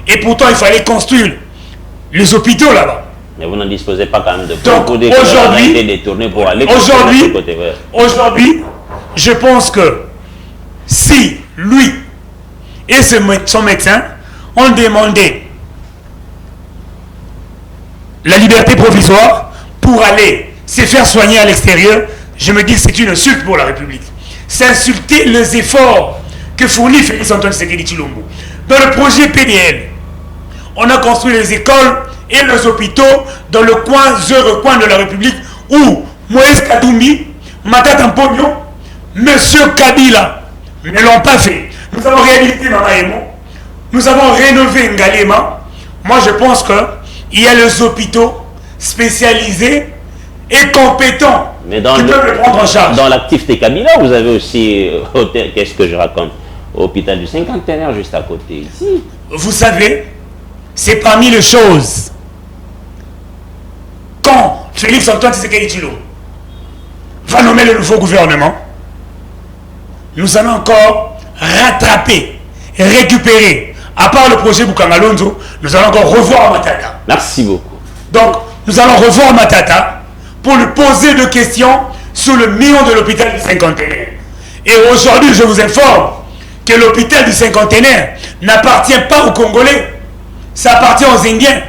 Et pourtant, il fallait construire les hôpitaux là-bas. Mais vous n'en disposez pas quand même de Donc aujourd'hui, détourné pour aller aujourd'hui, je pense que si lui et son médecin ont demandé la liberté provisoire pour aller se faire soigner à l'extérieur, je me dis que c'est une insulte pour la République. C'est insulter les efforts que fournit Félix Antoine Tshisekedi Tshilombo. Dans le projet PDL, on a construit les écoles et les hôpitaux dans le coin, heureux coin de la République où Moïse Katumbi, Matata Mpogno, Monsieur Kabila ne l'ont pas fait. Nous avons réhabilité Mamaemo, nous avons rénové Ngalema. Moi je pense qu'il y a les hôpitaux spécialisés et compétents qui peuvent le prendre en charge. Dans l'actif de Kabila, vous avez aussi, qu'est-ce que je raconte, hôpital du Cinquantenaire juste à côté ici. Vous savez, c'est parmi les choses. Quand Félix Antoine Tshisekedi Tshilombo va nommer le nouveau gouvernement, nous allons encore rattraper, récupérer. À part le projet Bukangalonzo, nous allons encore revoir Matata. Merci beaucoup. Donc, nous allons revoir Matata pour lui poser des questions sur le million de l'hôpital du Cinquantenaire. Et aujourd'hui, je vous informe que l'hôpital du Cinquantenaire n'appartient pas aux Congolais, ça appartient aux Indiens.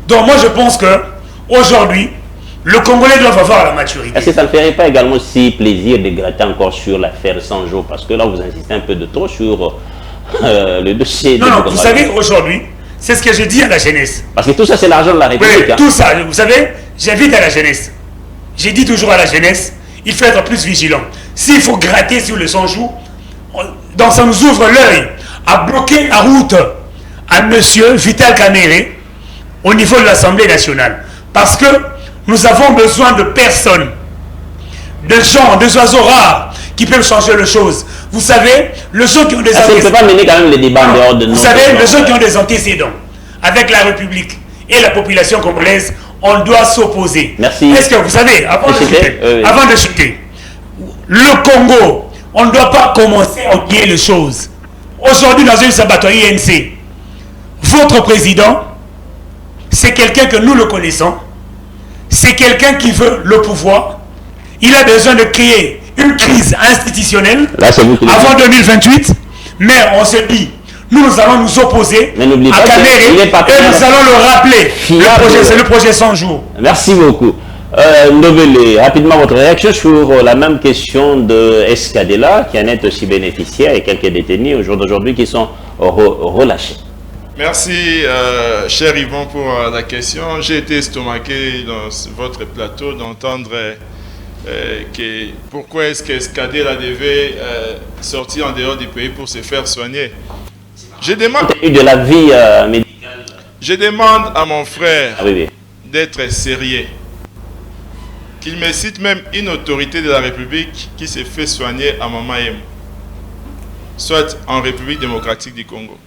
Donc moi, je pense que aujourd'hui, le Congolais doit avoir la maturité. Est-ce que ça ne ferait pas également si plaisir de gratter encore sur l'affaire Sanjo? Parce que là, vous insistez un peu de trop sur le dossier. Non, vous savez, aujourd'hui, c'est ce que je dis à la jeunesse. Parce que tout ça, c'est l'argent de la République. Oui, tout ça, vous savez, j'invite à la jeunesse. J'ai dit toujours à la jeunesse, il faut être plus vigilant. S'il faut gratter sur le Sanjo, donc ça nous ouvre l'œil à bloquer la route à monsieur Vital Kamerhe au niveau de l'Assemblée nationale. Parce que nous avons besoin de personnes, de gens, des oiseaux rares qui peuvent changer les choses. Vous savez, les gens qui ont des antécédents. Ça ne peut pas mener quand même les débats en dehors de nous. Vous savez, les gens qui ont des antécédents avec la République et la population congolaise, on doit s'opposer. Merci. Est-ce que vous savez, avant de chuter, le Congo, on ne doit pas commencer à oublier les choses. Aujourd'hui, dans une sabatoire INC, votre président, c'est quelqu'un que nous le connaissons. C'est quelqu'un qui veut le pouvoir. Il a besoin de créer une crise institutionnelle avant 2028. Mais on se dit, nous allons nous opposer à Kamerhe et nous allons le rappeler. C'est le projet 100 jours. Merci beaucoup. Ndobele, rapidement votre réaction sur la même question de Escadela, qui en est aussi bénéficiaire, et quelques détenus au jour d'aujourd'hui qui sont relâchés. Merci, cher Yvon, pour la question. J'ai été estomaqué dans votre plateau d'entendre que pourquoi est-ce qu'Escadela devait sortir en dehors du pays pour se faire soigner. Je demande de la vie médicale. Je demande à mon frère d'être sérieux. Qu'il me cite même une autorité de la République qui s'est fait soigner à Mamaemo, soit en République démocratique du Congo.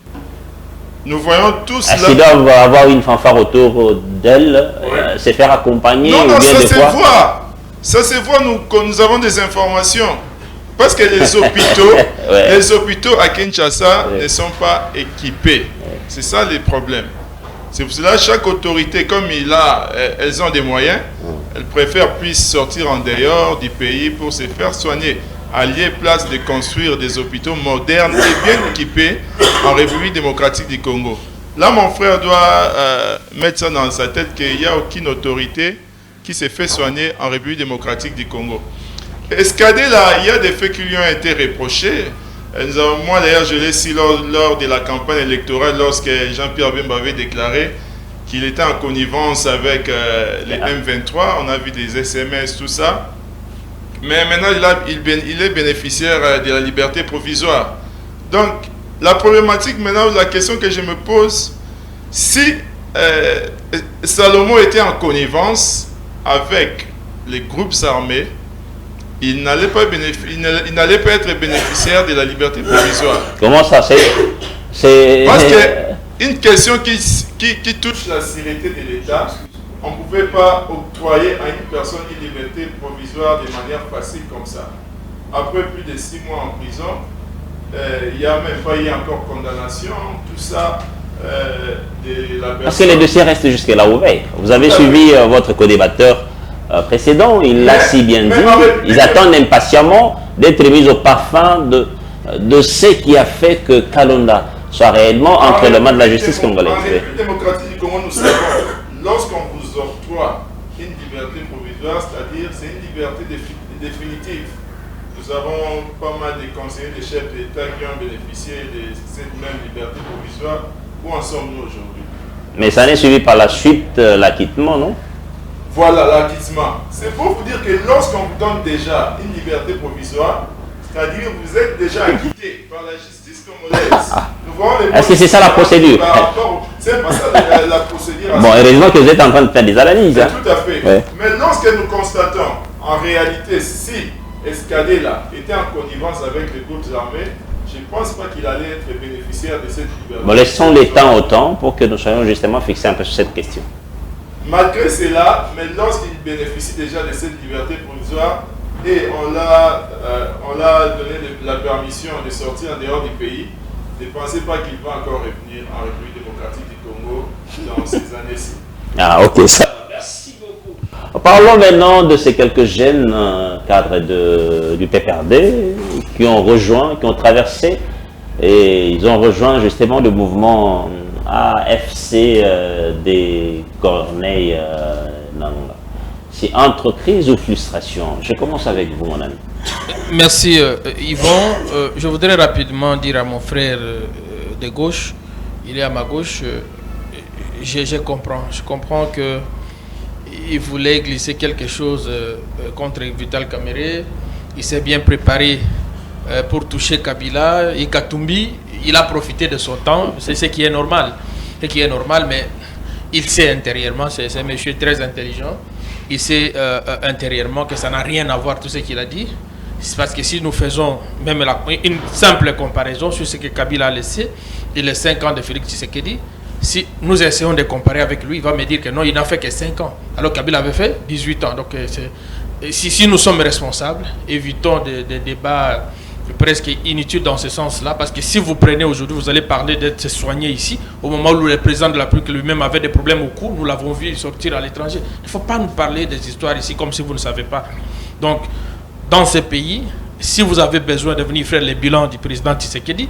Nous voyons tous là. Est-ce qu'il doit avoir une fanfare autour d'elle, se faire accompagner? Non, ça se voit. Ça se voit, nous avons des informations. Parce que les hôpitaux, les hôpitaux à Kinshasa ne sont pas équipés. C'est ça le problème. C'est pour cela que chaque autorité, comme elles ont des moyens, elles préfèrent puissent sortir en dehors du pays pour se faire soigner. Allier place de construire des hôpitaux modernes et bien équipés en République démocratique du Congo. Là, mon frère doit mettre ça dans sa tête qu'il n'y a aucune autorité qui s'est fait soigner en République démocratique du Congo. Escadela, il y a des faits qui lui ont été reprochés. Moi, d'ailleurs, je l'ai su lors de la campagne électorale, lorsque Jean-Pierre Bemba avait déclaré qu'il était en connivence avec les M23. On a vu des SMS, tout ça. Mais maintenant, il est bénéficiaire de la liberté provisoire. Donc, la problématique maintenant, la question que je me pose, si Salomon était en connivence avec les groupes armés, il n'allait pas être bénéficiaire de la liberté provisoire. Comment ça c'est Parce qu'une question qui touche la sécurité de l'État, on ne pouvait pas octroyer à une personne une liberté provisoire de manière facile comme ça. Après plus de 6 mois en prison, il n'y a même pas eu encore condamnation, tout ça. de la personne. Parce que les dossiers restent jusque-là ouverts. Vous avez suivi votre co-débatteur précédent, il l'a si bien dit. Ils attendent impatiemment d'être mis au parfum de ce qui a fait que Kalonda soit réellement entre les mains de la justice congolaise. En République démocratique du Congo, nous savons, lorsqu'on vous octroie une liberté provisoire, c'est-à-dire c'est une liberté définitive. Nous avons pas mal de conseillers, de chefs d'État qui ont bénéficié de cette même liberté provisoire. Où en sommes-nous aujourd'hui? Mais ça n'est suivi par la suite l'acquittement, non? Voilà, l'acquittement. C'est pour vous dire que lorsqu'on vous donne déjà une liberté provisoire, c'est-à-dire que vous êtes déjà acquitté par la justice congolaise. Est-ce que c'est ça la procédure? C'est pas ça la procédure. Bon, heureusement que vous êtes en train de faire des analyses. Hein. Tout à fait. Ouais. Mais lorsque nous constatons, en réalité, si Escadela était en connivence avec les groupes armés, je ne pense pas qu'il allait être bénéficiaire de cette liberté. Bon, laissons les temps au temps pour que nous soyons justement fixés un peu sur cette question. Malgré cela, mais lorsqu'il bénéficie déjà de cette liberté provisoire, et on l'a donné la permission de sortir en dehors du pays, ne pensez pas qu'il va encore revenir en République démocratique du Congo dans ces années-ci. Ah, ok, ça. Merci beaucoup. Parlons maintenant de ces quelques jeunes cadres du PPRD qui ont traversé et ils ont rejoint justement le mouvement AFC des Corneilles Nangonga. C'est entre crise ou frustration? Je commence avec vous, mon ami. Merci Yvon. Je voudrais rapidement dire à mon frère de gauche, il est à ma gauche, je comprends. Je comprends qu'il voulait glisser quelque chose contre Vital Kamerhe. Il s'est bien préparé pour toucher Kabila et Katumbi. Il a profité de son temps, c'est ce qui est normal. Mais il sait intérieurement, c'est un monsieur très intelligent. Il sait intérieurement que ça n'a rien à voir tout ce qu'il a dit. C'est parce que si nous faisons même une simple comparaison sur ce que Kabila a laissé et les 5 ans de Félix Tshisekedi, si nous essayons de comparer avec lui, il va me dire que non, il n'a fait que 5 ans. Alors Kabila avait fait 18 ans. Donc si nous sommes responsables, évitons des débats presque inutile dans ce sens-là, parce que si vous prenez aujourd'hui, vous allez parler d'être soigné ici, au moment où le président de la République lui-même avait des problèmes au cou, nous l'avons vu sortir à l'étranger. Il ne faut pas nous parler des histoires ici comme si vous ne savez pas. Donc, dans ce pays, si vous avez besoin de venir faire les bilans du président Tshisekedi,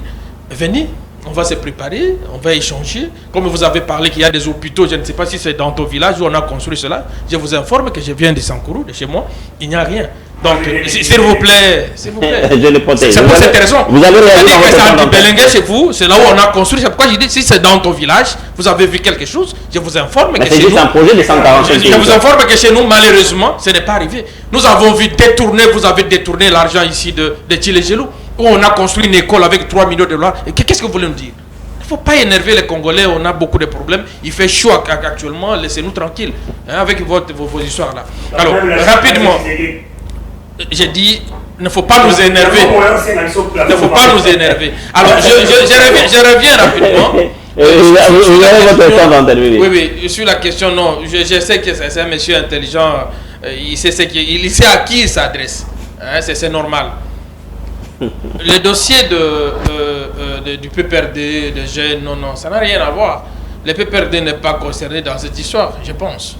venez, on va se préparer, on va échanger. Comme vous avez parlé qu'il y a des hôpitaux, je ne sais pas si c'est dans ton village où on a construit cela, je vous informe que je viens de Sankourou, de chez moi, il n'y a rien. Donc, s'il vous plaît, je le protège. C'est pour cette raison. Vous allez réagir que c'est anti-Belengue chez vous, c'est là où on a construit. C'est pourquoi je dis, si c'est dans ton village, vous avez vu quelque chose, je vous informe que chez nous... C'est un projet de 145 Je vous informe que chez nous, malheureusement, ce n'est pas arrivé. Nous avons vu détourner, vous avez détourné l'argent ici de Tchilégelou, où on a construit une école avec 3 millions de dollars. Et qu'est-ce que vous voulez nous dire? Il ne faut pas énerver les Congolais, on a beaucoup de problèmes. Il fait chaud actuellement, laissez-nous tranquilles avec vos histoires-là. Alors, rapidement... J'ai dit, il ne faut pas nous énerver. Il ne faut pas nous énerver. Alors, je reviens rapidement. Vous avez votre temps d'intervenir. Oui, sur la question, non. Je sais que c'est un monsieur intelligent. Il sait à qui il s'adresse. Hein, c'est normal. Le dossier du PPRD, des jeunes, non, ça n'a rien à voir. Le PPRD n'est pas concerné dans cette histoire, je pense.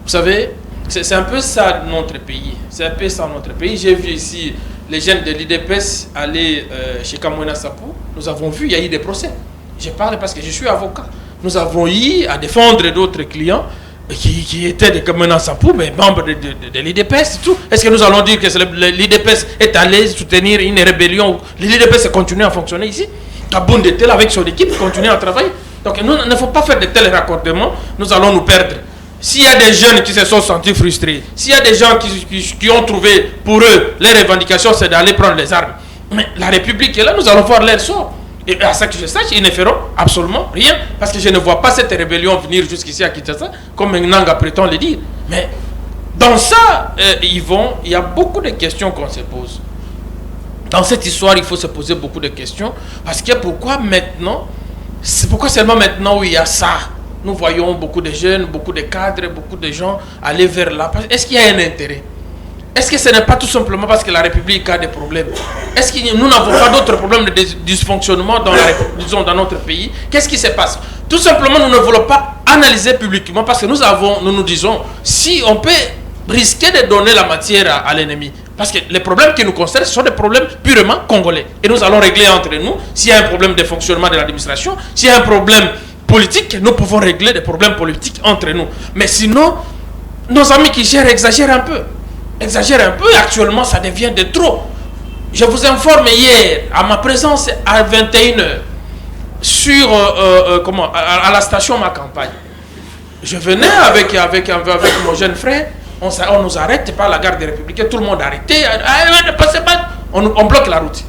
Vous savez, c'est un peu ça notre pays. C'est un peu ça notre pays. J'ai vu ici les jeunes de l'IDPS aller chez Kamwena Sapou. Nous avons vu, il y a eu des procès. Je parle parce que je suis avocat. Nous avons eu à défendre d'autres clients qui étaient de Kamwena Sapou, mais membres de l'IDPS et tout. Est-ce que nous allons dire que l'IDPS est allé soutenir une rébellion? L'IDPS continue à fonctionner ici. Kaboun de Tel avec son équipe continue à travailler. Donc il ne faut pas faire de tels raccordements. Nous allons nous perdre. S'il y a des jeunes qui se sont sentis frustrés, s'il y a des gens qui ont trouvé pour eux, les revendications, c'est d'aller prendre les armes. Mais la République est là, nous allons voir leur sort. Et à ça que je sache, ils ne feront absolument rien. Parce que je ne vois pas cette rébellion venir jusqu'ici à Kinshasa, comme Nanga prétend le dire. Mais dans ça, Yvon, il y a beaucoup de questions qu'on se pose. Dans cette histoire, il faut se poser beaucoup de questions. Parce que pourquoi maintenant, pourquoi seulement maintenant où il y a ça? Nous voyons beaucoup de jeunes, beaucoup de cadres, beaucoup de gens aller vers là. Est-ce qu'il y a un intérêt? Est-ce que ce n'est pas tout simplement parce que la République a des problèmes? Est-ce que nous n'avons pas d'autres problèmes de dysfonctionnement dans notre pays? Qu'est-ce qui se passe? Tout simplement, nous ne voulons pas analyser publiquement parce que nous nous disons, si on peut risquer de donner la matière à l'ennemi, parce que les problèmes qui nous concernent, ce sont des problèmes purement congolais. Et nous allons régler entre nous, s'il y a un problème de fonctionnement de l'administration, s'il y a un problème politique, nous pouvons régler des problèmes politiques entre nous. Mais sinon, nos amis qui gèrent exagèrent un peu. Exagèrent un peu, et actuellement ça devient de trop. Je vous informe hier, à ma présence à 21h, sur à la station Ma Campagne. Je venais avec mon jeune frère, on nous arrête par la garde des Républicains, tout le monde arrêté, ne passez pas, on bloque la route.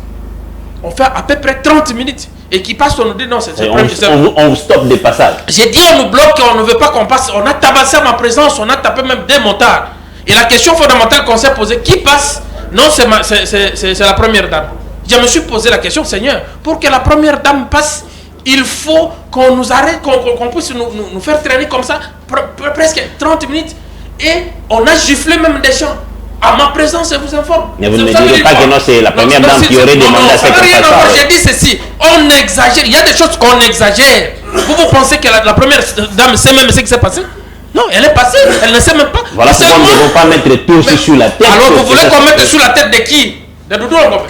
On fait à peu près 30 minutes. Et qui passe, on nous dit non, c'est on stoppe des passages. J'ai dit on nous bloque, on ne veut pas qu'on passe. On a tabassé à ma présence, on a tapé même des motards. Et la question fondamentale qu'on s'est posée, qui passe? Non, c'est la première dame. Je me suis posé la question, Seigneur, pour que la première dame passe, il faut qu'on nous arrête, qu'on puisse nous faire traîner comme ça, presque 30 minutes. Et on a giflé même des gens. À ma présence, je vous informe. Mais vous ne me direz pas que non, c'est la première dame qui aurait demandé à cette personne. J'ai dit ceci, on exagère, il y a des choses qu'on exagère. Vous pensez que la première dame sait même ce qui s'est passé? Non, elle est passée, elle ne sait même pas. Voilà pourquoi nous ne devons pas mettre tout sur la tête. Alors vous voulez qu'on mette sur la tête de qui? De Doudou Ngombe.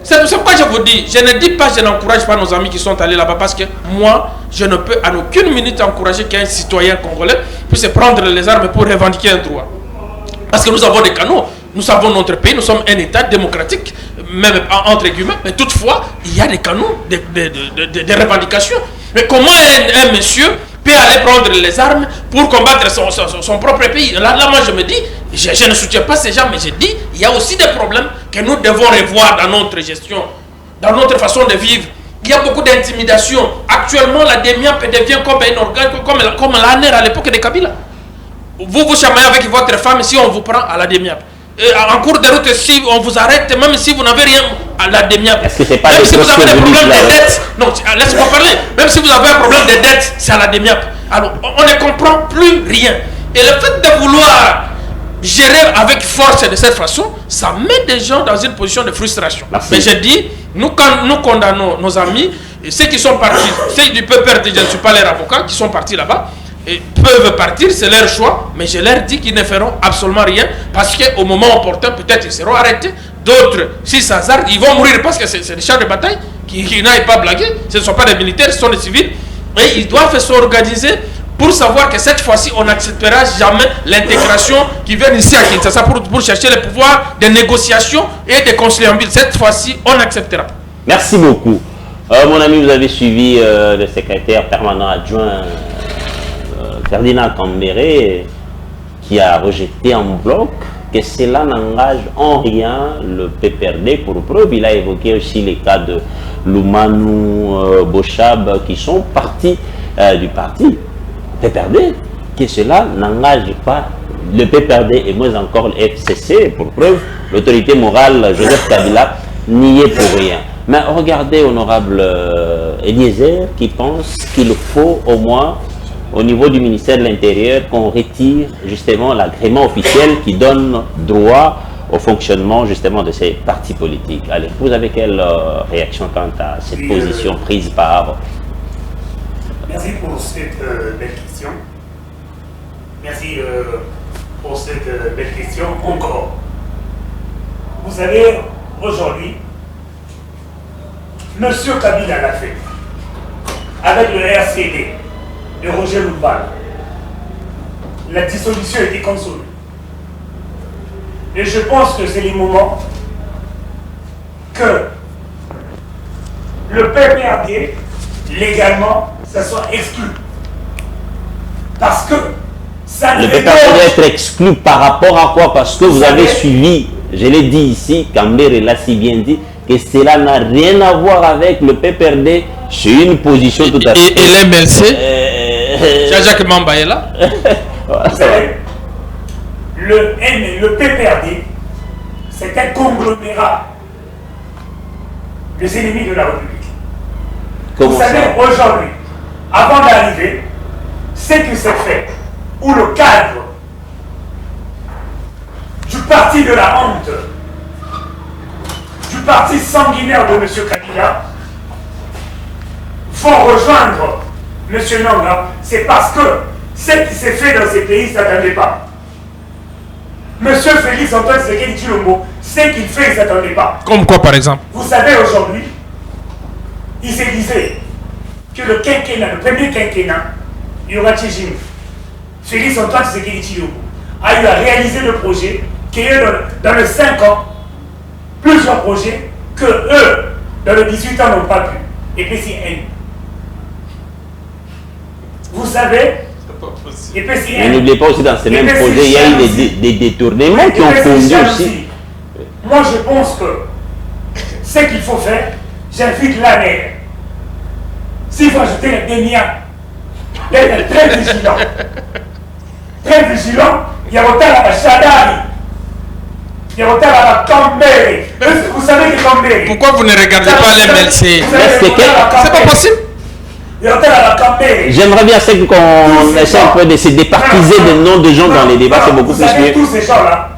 C'est pourquoi je vous dis, je ne dis pas, je n'encourage pas nos amis qui sont allés là-bas, parce que moi, je ne peux en aucune minute encourager qu'un citoyen congolais puisse prendre les armes pour revendiquer un droit. Parce que nous avons des canaux, nous savons notre pays, nous sommes un État démocratique, même entre guillemets, mais toutefois, il y a des canaux, des revendications. Mais comment un monsieur peut aller prendre les armes pour combattre son propre pays? Là, moi, je me dis, je ne soutiens pas ces gens, mais je dis, il y a aussi des problèmes que nous devons revoir dans notre gestion, dans notre façon de vivre. Il y a beaucoup d'intimidation. Actuellement, la DEMIAP devient comme un organe, comme l'ANER à l'époque de Kabila. Vous chamaillez avec votre femme si on vous prend à la DEMIAP. En cours de route, si on vous arrête, même si vous n'avez rien à la DEMIAP. Est-ce que c'est pas même si vous avez des problèmes de dette, non, laisse-moi parler. Même si vous avez un problème de dette, c'est à la DEMIAP. Alors, on ne comprend plus rien. Et le fait de vouloir gérer avec force de cette façon, ça met des gens dans une position de frustration. Merci. Mais je dis, nous condamnons nos amis, et ceux qui sont partis, ceux du PPRD, je ne suis pas leur avocat, qui sont partis là-bas, et peuvent partir, c'est leur choix, mais je leur dis qu'ils ne feront absolument rien, parce qu'au moment opportun, peut-être ils seront arrêtés, d'autres, si ça hasard, ils vont mourir, parce que c'est des chars de bataille qui n'aillent pas blaguer, ce ne sont pas des militaires, ce sont des civils, et ils doivent s'organiser pour savoir que cette fois-ci, on n'acceptera jamais l'intégration qui vient ici à Kinshasa pour chercher le pouvoir de négociation et de conciliabule. Cette fois-ci, on acceptera. Merci beaucoup. Mon ami, vous avez suivi le secrétaire permanent adjoint Ferdinand Kambere, qui a rejeté en bloc que cela n'engage en rien le PPRD. Pour preuve, il a évoqué aussi les cas de Loumanu, Bochab, qui sont partis du parti PPRD, que cela n'engage pas le PPRD et moins encore le FCC. Pour preuve, l'autorité morale Joseph Kabila n'y est pour rien. Mais regardez, honorable Eliezer, qui pense qu'il faut au moins, au niveau du ministère de l'Intérieur, qu'on retire justement l'agrément officiel qui donne droit au fonctionnement justement de ces partis politiques. Allez, vous avez quelle réaction quant à cette position prise par... Merci pour cette belle question. Merci pour cette belle question encore. Vous savez, aujourd'hui, M. Kabila l'a fait avec le RCD de Roger Loubal. La dissolution a été consommée. Et je pense que c'est le moment que le PPRD, légalement, ça soit exclu. Parce que ça le PPRD doit être exclu par rapport à quoi? Parce que vous avez suivi, je l'ai dit ici, Kambere l'a si bien dit, que cela n'a rien à voir avec le PPRD. C'est une position tout à fait... Et l'MLC Jacques Mamba est là. Vous savez, le PPRD, c'est un conglomérat des ennemis de la République. Vous savez, aujourd'hui, avant d'arriver, ce qui s'est fait, ou le cadre du parti parti de la honte, du parti sanguinaire de M. Kabila, vont rejoindre M. Nanga, c'est parce que ce qui s'est fait dans ces pays, ne s'attendait pas. M. Félix Antoine Tshisekedi Tshilombo, ce qu'il fait, il ne s'attendait pas. Comme quoi, par exemple? Vous savez, aujourd'hui, il se disait que le quinquennat, le premier quinquennat, il y aura Tchijin. Félix Antoine Tshisekedi Tshilombo a eu à réaliser le projet qu'il y a eu dans les 5 ans, plusieurs projets que eux, dans les 18 ans, n'ont pas pu. Et PCN. Vous savez, et PCN. Mais n'oubliez pas aussi, dans ces mêmes projets, il y a eu des détournements qui ont conduit aussi. Moi, je pense que ce qu'il faut faire, j'invite l'ANR. S'il faut ajouter les dénias, d'être très vigilant. Très vigilant, il y a autant à la Chadari. Il y a autant à la Cambéré. Vous savez que Cambéré. Pourquoi vous ne regardez pas les MLC? C'est pas possible. Il y a autant à la Cambéré. J'aimerais bien qu'on essaie un peu de se départiser des noms de gens dans les débats, c'est beaucoup plus mieux. Tous ces gens-là,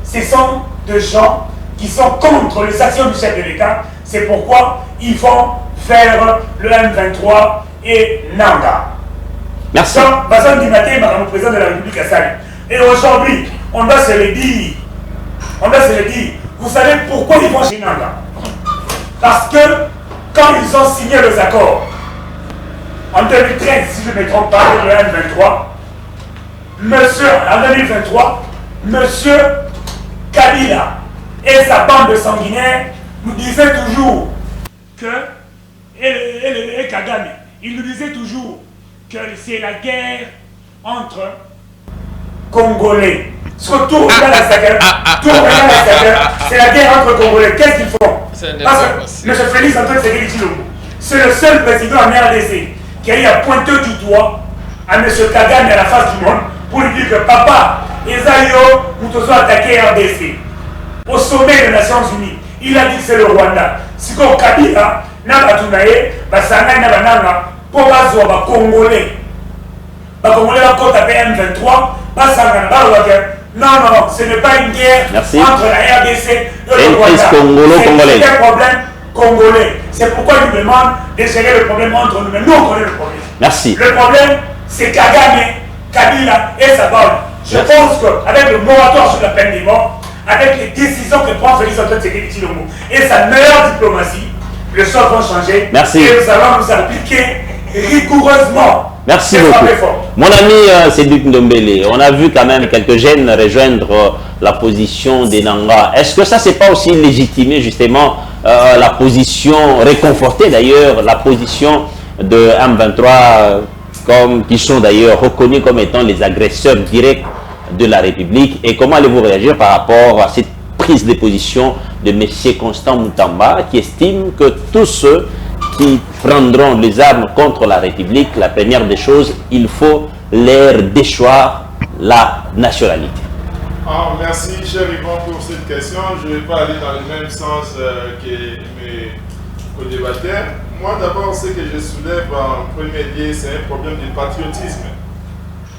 ce sont des gens qui sont contre les actions du chef de l'État. C'est pourquoi ils vont faire le M23 et Nanga. Merci. Donc, Bazan Dimaté, le président de la République a sali. Et aujourd'hui, on doit se le dire. On doit se le dire. Vous savez pourquoi ils vont chez Nanga? Parce que quand ils ont signé les accords, en 2013, si je ne me trompe pas, le M23, en 2023, monsieur Kabila et sa bande de sanguinaires nous disaient toujours que, et Kagame, il nous disait toujours que c'est la guerre entre Congolais. Surtout dans la saga, c'est la guerre entre Congolais. Qu'est-ce qu'ils font? Parce que M. Félix Antoine Tshisekedi Tshilombo, c'est le seul président en RDC qui a eu à pointer du doigt à M. Kagame à la face du monde pour lui dire que papa, Esaïo, nous devons attaquer RDC. Au sommet des Nations Unies, il a dit que c'est le Rwanda. Si on Kabila, Nabatunaye, Basanga, Nabananga, pour Bazoa, Congolais. Congolais, la côte à PM23, Basanga, non, ce n'est pas une guerre entre la RDC et le Rwanda. C'est un problème congolais. C'est pourquoi il nous demande de gérer le problème entre nous. Mais nous, on connaît le problème. Merci. Le problème, c'est Kagame, Kabila et sa bande. Je pense qu'avec le moratoire sur la peine des morts, avec les décisions que prend Félix Antoine Tshisekedi Tshilombo et sa meilleure diplomatie, le sort va changer. Merci. Et nous allons nous appliquer rigoureusement. Merci beaucoup. Mon ami Cédric Ndombele, on a vu quand même quelques jeunes rejoindre la position des Nanga. Est-ce que ça, c'est pas aussi légitimer justement la position, réconforter d'ailleurs la position de M23, qui sont d'ailleurs reconnus comme étant les agresseurs directs de la République? Et comment allez-vous réagir par rapport à cette prise de position de M. Constant Moutamba, qui estime que tous ceux qui prendront les armes contre la République, la première des choses, il faut leur déchoir la nationalité? Merci, cher Yvon, pour cette question. Je ne vais pas aller dans le même sens que mes co-débatteurs. Moi, d'abord, ce que je soulève en premier lieu, c'est un problème de patriotisme.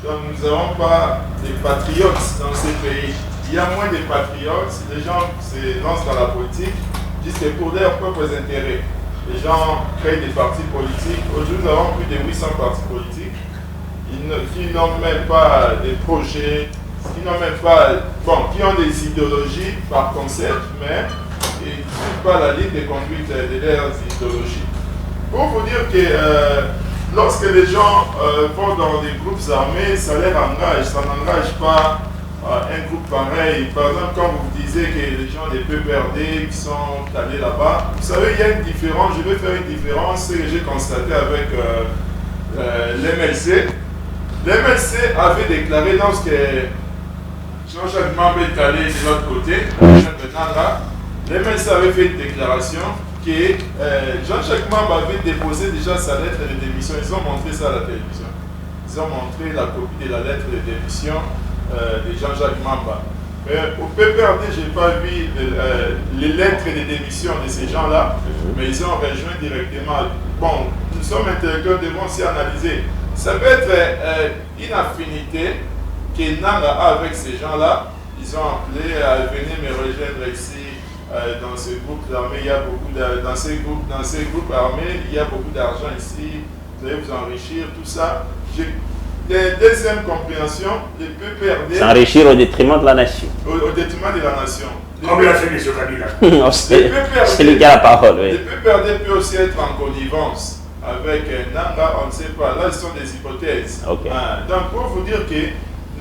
Donc, nous n'avons pas de patriotes dans ces pays. Il y a moins de patriotes. Les gens se lancent dans la politique juste pour leurs propres intérêts. Les gens créent des partis politiques. Aujourd'hui, nous avons plus de 800 partis politiques qui n'ont même pas des projets, qui n'ont même pas, qui ont des idéologies par concept, mais qui ne suivent pas la ligne de conduite de leurs idéologies. Pour vous dire que lorsque les gens vont dans des groupes armés, ça les engage, ça n'engage pas un groupe pareil. Par exemple, quand vous disiez que les gens des PPRD qui sont allés là-bas, vous savez, il y a une différence, je vais faire une différence, c'est que j'ai constaté avec l'MLC. L'MLC avait déclaré, lorsque Jean-Jacques Mamba est allé de l'autre côté, l'MLC avait fait une déclaration que Jean-Jacques Mamba avait déposé déjà sa lettre de démission. Ils ont montré ça à la télévision. Ils ont montré la copie de la lettre de démission de Jean-Jacques Mamba. Au PPRD, je n'ai pas vu les lettres de démission de ces gens-là, mais ils ont rejoint directement. Bon, nous sommes intellectuels, devons aussi analyser. Ça peut être une affinité que Nanga a avec ces gens-là. ils ont appelé à venir me rejoindre ici dans ce groupe armé. Il y a beaucoup dans ces groupes armés, il y a beaucoup d'argent ici. Vous allez vous enrichir, tout ça. Deuxième compréhension, les PPRD. S'enrichir au détriment de la nation. Au détriment de la nation. Comme il a fait M. Kabila. C'est lui qui a la parole. Oui. Les PPRD peut aussi être en connivence avec Nanga, on ne sait pas. Là, ce sont des hypothèses. Okay. Donc, pour vous dire que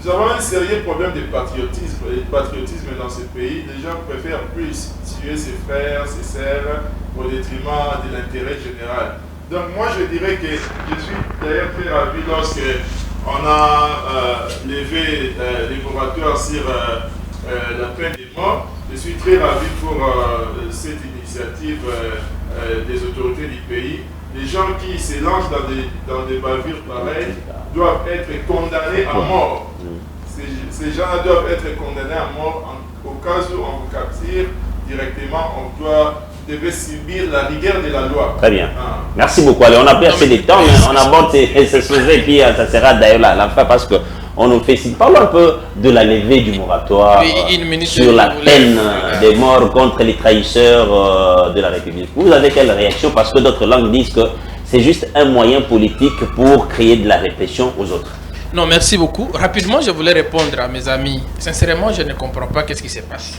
nous avons un sérieux problème de patriotisme dans ce pays. Les gens préfèrent plus tuer ses frères, ses sœurs, au détriment de l'intérêt général. Donc, moi, je dirais que je suis d'ailleurs très ravi lorsque on a levé les moratoires sur la peine de mort. Je suis très ravi pour cette initiative des autorités du pays. Les gens qui se lancent dans des bavures pareilles doivent être condamnés à mort. Ces gens-là doivent être condamnés à mort. Au cas où on vous capture directement, on devait subir la rigueur de la loi. Très bien. Merci beaucoup. Allez, on a pris assez de temps, mais on aborde ces sujets et puis ça sera d'ailleurs la fin parce que on nous fait signe. Parlons un peu de la levée du moratoire sur la peine des morts contre les trahisseurs de la République. Vous avez quelle réaction? Parce que d'autres langues disent que c'est juste un moyen politique pour créer de la répression aux autres. Non, merci beaucoup. Rapidement, je voulais répondre à mes amis. Sincèrement, je ne comprends pas qu'est-ce qui se passe.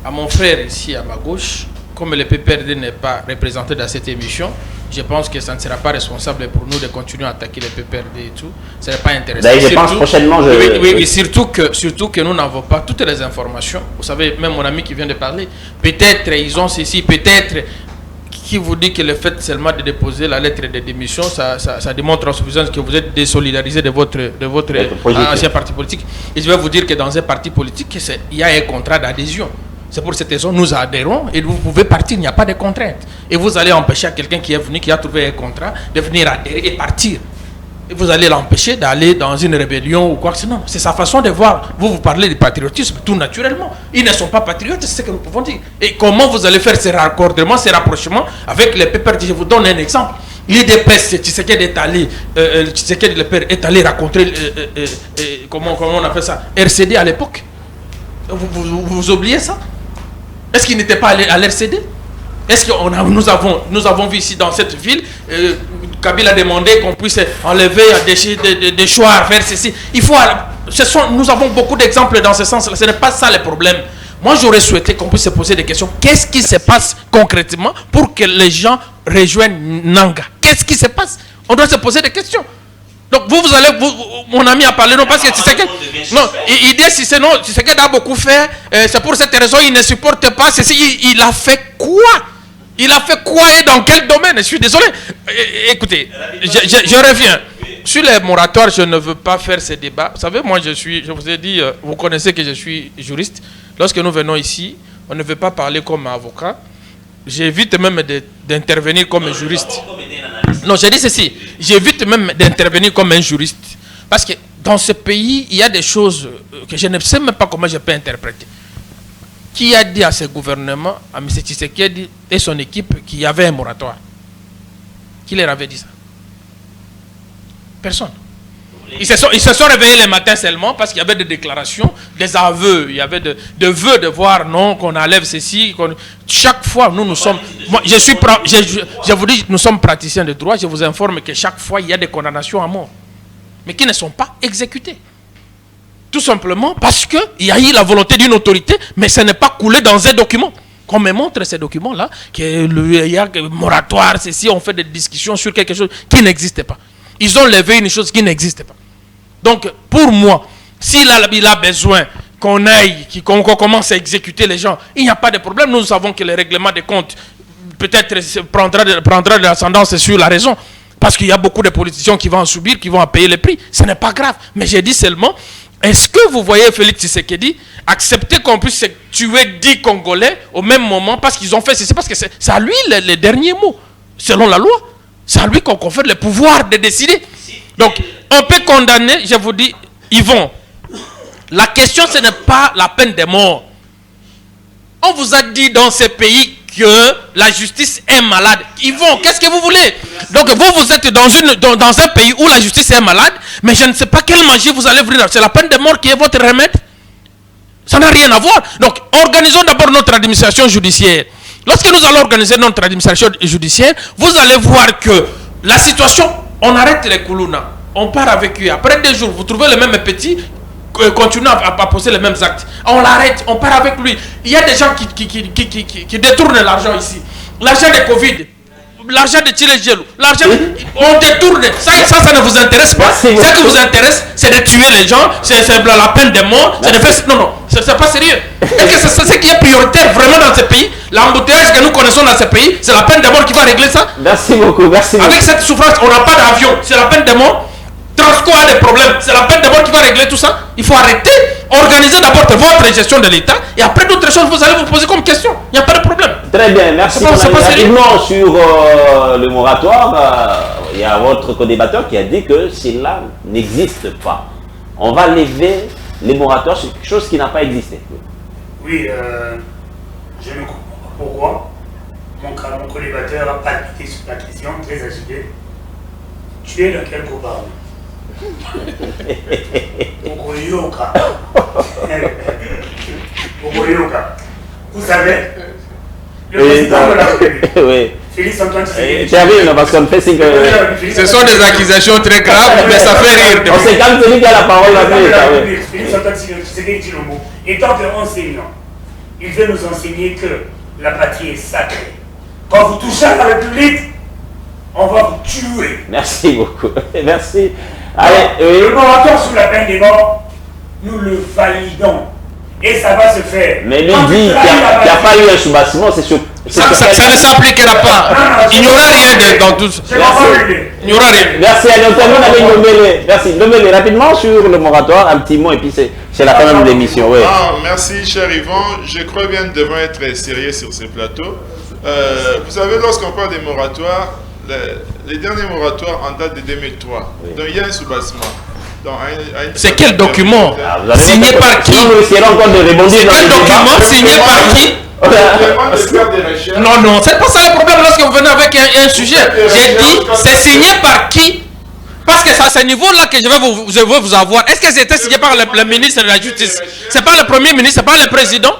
À mon frère ici à ma gauche, comme le PPRD n'est pas représenté dans cette émission, je pense que ça ne sera pas responsable pour nous de continuer à attaquer les PPRD et tout. Ce n'est pas intéressant. D'ailleurs, je pense prochainement... Oui, surtout que nous n'avons pas toutes les informations. Vous savez, même mon ami qui vient de parler, peut-être ils ont ceci, peut-être qui vous dit que le fait seulement de déposer la lettre de démission, ça démontre en suffisance que vous êtes désolidarisé de votre ancien parti politique. Et je vais vous dire que dans un parti politique, il y a un contrat d'adhésion. C'est pour cette raison que nous adhérons et vous pouvez partir, il n'y a pas de contrainte. Et vous allez empêcher à quelqu'un qui est venu, qui a trouvé un contrat, de venir adhérer et partir. Et vous allez l'empêcher d'aller dans une rébellion ou quoi que ce soit. Non, c'est sa façon de voir. Vous parlez de patriotisme tout naturellement. Ils ne sont pas patriotes, c'est ce que nous pouvons dire. Et comment vous allez faire ces raccordements, ces rapprochements avec les PPRD? Je vous donne un exemple. L'IDPS, Tshisekedi est allé rencontrer, comment on appelle ça, RCD à l'époque. Vous oubliez ça? Est-ce qu'il n'était pas allé à l'RCD? Est-ce que nous avons vu ici dans cette ville, Kabila a demandé qu'on puisse enlever des choix, faire ceci. Nous avons beaucoup d'exemples dans ce sens-là. Ce n'est pas ça le problème. Moi, j'aurais souhaité qu'on puisse se poser des questions. Qu'est-ce qui se passe concrètement pour que les gens rejoignent Nanga? Qu'est-ce qui se passe? On doit se poser des questions. Donc mon ami a parlé, non, parce que il dit si c'est non, Tshisekedi a beaucoup fait, c'est pour cette raison il ne supporte pas ceci. Il a fait quoi? Il a fait quoi et dans quel domaine? Je suis désolé. Écoutez, je reviens. Sur les moratoires, je ne veux pas faire ces débats. Vous savez, moi je vous ai dit, vous connaissez que je suis juriste. Lorsque nous venons ici, on ne veut pas parler comme avocat. J'évite même d'intervenir comme un juriste. Non, j'ai dit ceci. J'évite même d'intervenir comme un juriste. Parce que dans ce pays, il y a des choses que je ne sais même pas comment je peux interpréter. Qui a dit à ce gouvernement, à M. Tshisekedi et son équipe, qu'il y avait un moratoire? Qui leur avait dit ça? Personne. Ils se sont réveillés le matin seulement parce qu'il y avait des déclarations, des aveux. Il y avait de vœux de voir, non, qu'on enlève ceci. Chaque fois, nous sommes... Moi, je vous dis, nous sommes praticiens de droit. Je vous informe que chaque fois, il y a des condamnations à mort. Mais qui ne sont pas exécutées. Tout simplement parce qu'il y a eu la volonté d'une autorité, mais ce n'est pas coulé dans un document. Qu'on me montre ces documents-là, qu'il y a un moratoire, ceci, on fait des discussions sur quelque chose qui n'existait pas. Ils ont levé une chose qui n'existait pas. Donc, pour moi, s'il a besoin qu'on aille, qu'on commence à exécuter les gens, il n'y a pas de problème. Nous savons que le règlement des comptes peut-être prendra de l'ascendance sur la raison. Parce qu'il y a beaucoup de politiciens qui vont en subir, qui vont en payer les prix. Ce n'est pas grave. Mais j'ai dit seulement, est-ce que vous voyez Félix Tshisekedi accepter qu'on puisse tuer 10 Congolais au même moment parce qu'ils ont fait ceci? Parce que c'est à lui les derniers mots, selon la loi. C'est à lui qu'on confère le pouvoir de décider. Donc, on peut condamner, je vous dis, Yvon. La question, ce n'est pas la peine de mort. On vous a dit dans ce pays que la justice est malade. Yvon, qu'est-ce que vous voulez? Donc, vous êtes dans un pays où la justice est malade, mais je ne sais pas quelle magie vous allez ouvrir. C'est la peine de mort qui est votre remède? Ça n'a rien à voir. Donc, organisons d'abord notre administration judiciaire. Lorsque nous allons organiser notre administration judiciaire, vous allez voir que la situation, on arrête les Koulouna, on part avec eux. Après 2 jours, vous trouvez le même petit continuent à poser les mêmes actes. On l'arrête, on part avec lui. Il y a des gens qui détournent l'argent ici. L'argent de Covid, l'argent de Tchilé-Gelou, l'argent, on détourne. Ça ne vous intéresse pas. Ce qui vous intéresse, c'est de tuer les gens, c'est la peine de mort, c'est de faire... Non, c'est pas sérieux. Est-ce que c'est ce qui est prioritaire vraiment dans ce pays? L'embouteillage que nous connaissons dans ce pays, c'est la peine de mort qui va régler ça? Merci beaucoup, merci. Avec cette souffrance, on n'a pas d'avion, c'est la peine de mort. Transco a des problèmes, c'est la peine de mort qui va régler tout ça. Il faut arrêter, organiser d'abord votre gestion de l'État et après d'autres choses, vous allez vous poser comme question. Il n'y a pas de problème. Très bien, merci. Rapidement sur le moratoire, il y a votre co-débatteur qui a dit que cela n'existe pas. On va lever les moratoires sur quelque chose qui n'a pas existé. Oui, je ne comprends pas pourquoi. Mon co-débatteur a palpité sur la question, très agité. Tu es dans quel gouvernement? Ogoyoka. Ogoyoka. Vous savez, le président de la République, Félix Antoine Tshisekedi. Ce sont des accusations très graves, mais ça fait rire. On se calme, celui qui a la parole. Félix Antoine Tshisekedi Tshilombo, étant enseignant, il veut nous enseigner que la patrie est sacrée. Quand vous touchez à la République, on va vous tuer. Merci beaucoup. Merci. Allez, le moratoire sur la peine des morts, nous le validons. Et ça va se faire. Mais lui dit qu'il n'y a pas eu un soubassement, c'est sur... Ça ne s'appliquera pas. Il n'y aura rien dans tout ça. Il n'y aura rien. Merci, allez, on termine avec Nomélé. Merci. Nomélé, rapidement sur le moratoire, un petit mot et puis c'est la fin même de l'émission. Oui. Merci, cher Yvan. Je crois bien que nous devons être sérieux sur ce plateau. Vous savez, lorsqu'on parle des moratoires, les derniers moratoires en date de 2003. Oui. Donc il y a un soubassement. C'est quel document signé par qui? C'est quel document signé par qui? Non, c'est pas ça le problème lorsque vous venez avec un sujet. J'ai dit, c'est signé par qui? Parce que c'est à ce niveau-là que je veux vous avoir. Est-ce que c'était signé par le ministre de la Justice? C'est pas le Premier ministre, c'est pas le président?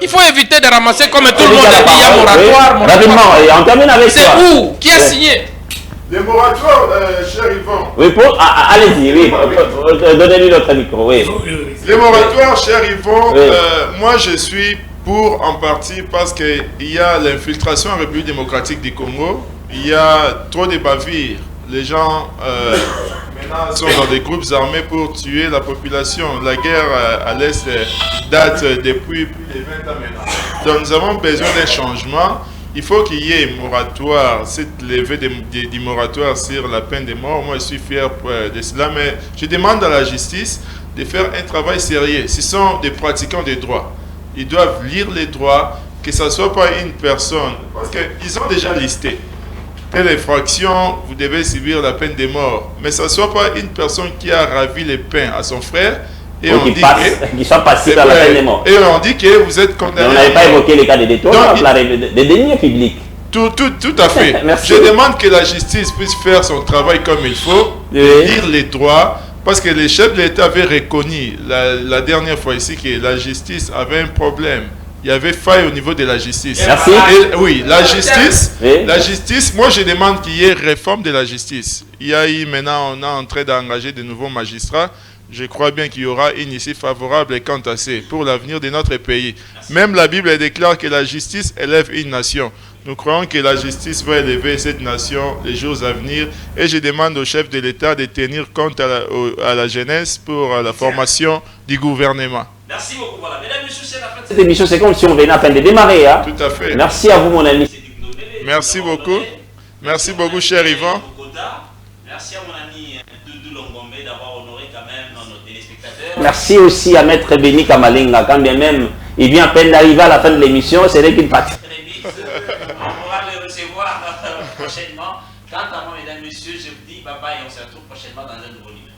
Il faut éviter de ramasser comme tout le monde a dit, il y a moratoire. Rapidement, et on termine avec ça. C'est où? Qui a signé? Les moratoires, cher Yvan. Oui, allez-y, oui, donnez-lui notre micro, oui. Les moratoires, cher Yvan, moi je suis pour en partie parce qu'il y a l'infiltration en République démocratique du Congo, il y a trop de bavures. Les gens maintenant sont dans des groupes armés pour tuer la population. La guerre à l'Est date depuis plus de 20 ans maintenant. Donc nous avons besoin d'un changement. Il faut qu'il y ait un moratoire, cette levée du moratoire sur la peine de mort. Moi, je suis fier de cela, mais je demande à la justice de faire un travail sérieux. Ce sont des pratiquants des droits. Ils doivent lire les droits, que ce ne soit pas une personne, parce qu'ils ont déjà listé. Telle infraction, vous devez subir la peine de mort. Mais ce ne soit pas une personne qui a ravi les pains à son frère. Et on dit qu'ils sont passibles à la peine de mort. Et on dit que vous êtes condamné. On n'avait pas évoqué les cas de détournement, des deniers publics. Tout à fait. Je demande que la justice puisse faire son travail comme il faut, lire les droits, parce que les chefs de l'État avaient reconnu la dernière fois ici que la justice avait un problème. Il y avait faille au niveau de la justice. Merci. Oui, la justice, moi je demande qu'il y ait réforme de la justice. Il y a eu maintenant, on est en train d'engager de nouveaux magistrats. Je crois bien qu'il y aura une issue favorable quant à ça pour l'avenir de notre pays. Même la Bible déclare que la justice élève une nation. Nous croyons que la justice va élever cette nation les jours à venir. Et je demande au chef de l'État de tenir compte à la jeunesse pour la formation du gouvernement. Merci beaucoup. Voilà. Mesdames et messieurs, c'est la fin de cette émission. C'est comme si on venait à peine de démarrer. Hein? Tout à fait. Merci à vous, mon ami. Merci beaucoup. Merci beaucoup, cher Yvan. Merci à mon ami Doudou Longombe d'avoir honoré quand même nos téléspectateurs. Merci aussi à Maître Béni Kamalinga. Quand bien même il vient à peine d'arriver à la fin de l'émission, c'est là qu'il part. On pourra le recevoir prochainement. Quant à moi, mesdames et messieurs, je vous dis bye bye et on se retrouve prochainement dans un nouveau livre.